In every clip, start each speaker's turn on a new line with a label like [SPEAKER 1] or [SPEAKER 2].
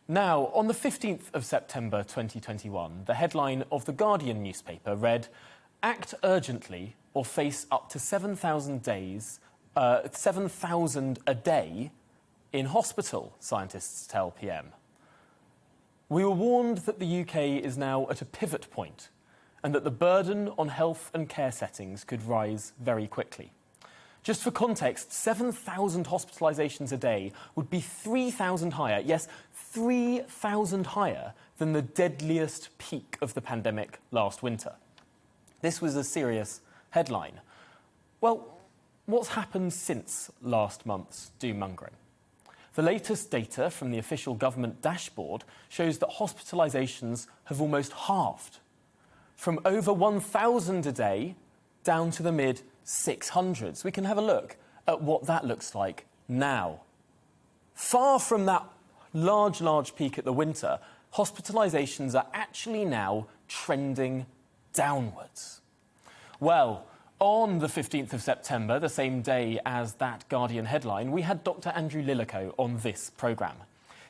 [SPEAKER 1] Now, on the 15th of September 2021, the headline of the Guardian newspaper read, "Act urgently or face up to 7,000 a day in hospital," scientists tell PM. We were warned that the UK is now at a pivot point and that the burden on health and care settings could rise very quickly. Just for context, 7,000 hospitalisations a day would be 3,000 higher, yes, 3,000 higher than the deadliest peak of the pandemic last winter. This was a serious headline. Well, what's happened since last month's doom-mongering? The latest data from the official government dashboard shows that hospitalisations have almost halved, from over 1,000 a day down to the mid-600s. We can have a look at what that looks like now. Far from that large peak at the winter, hospitalisations are actually now trending downwards. Well, on the 15th of September, the same day as that Guardian headline, we had Dr. Andrew Lillicoe on this programme.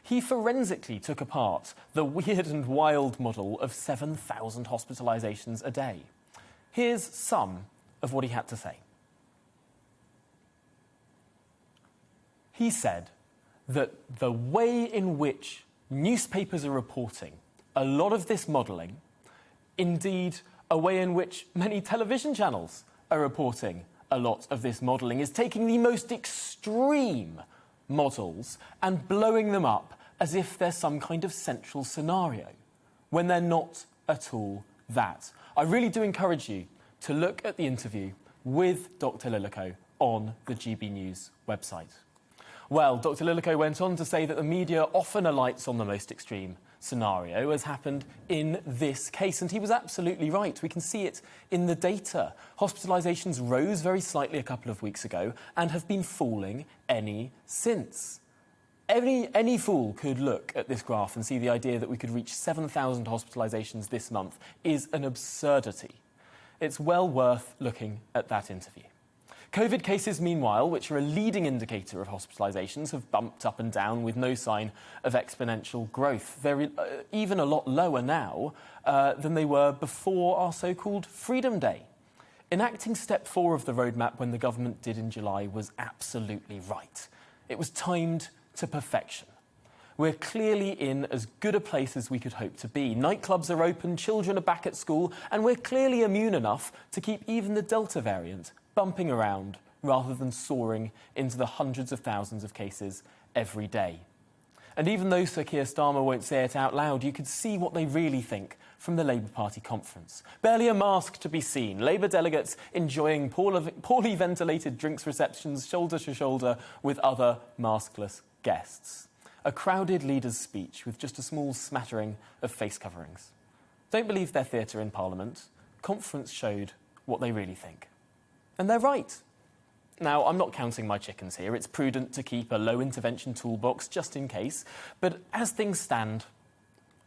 [SPEAKER 1] He forensically took apart the weird and wild model of 7,000 hospitalisations a day. Here's some of what he had to say. He said that the way in which newspapers are reporting a lot of this modelling, indeed a way in which many television channels are reporting a lot of this modelling, is taking the most extreme models and blowing them up as if they're some kind of central scenario, when they're not at all that. I really do encourage you to look at the interview with Dr. Lillicoe on the GBNews website. Well, Dr. Lillicoe went on to say that the media often alights on the most extreme scenario, as happened in this case. And he was absolutely right. We can see it in the data. Hospitalisations rose very slightly a couple of weeks ago and have been falling since. Any fool could look at this graph and see the idea that we could reach 7,000 hospitalisations this month is an absurdity. It's well worth looking at that interview. COVID cases, meanwhile, which are a leading indicator of hospitalisations, have bumped up and down with no sign of exponential growth. They're even a lot lower now than they were before our so-called Freedom Day. Enacting step 4 of the roadmap when the government did in July was absolutely right. It was timed to perfection. We're clearly in as good a place as we could hope to be. Nightclubs are open, children are back at school, and we're clearly immune enough to keep even the Delta variant bumping around rather than soaring into the hundreds of thousands of cases every day. And even though Sir Keir Starmer won't say it out loud, you could see what they really think from the Labour Party conference. Barely a mask to be seen. Labour delegates enjoying poorly ventilated drinks receptions shoulder to shoulder with other maskless guests. A crowded leader's speech with just a small smattering of face coverings. Don't believe their theatre in Parliament. Conference showed what they really think. And they're right. Now, I'm not counting my chickens here. It's prudent to keep a low-intervention toolbox just in case. But as things stand,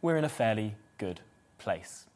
[SPEAKER 1] we're in a fairly good place.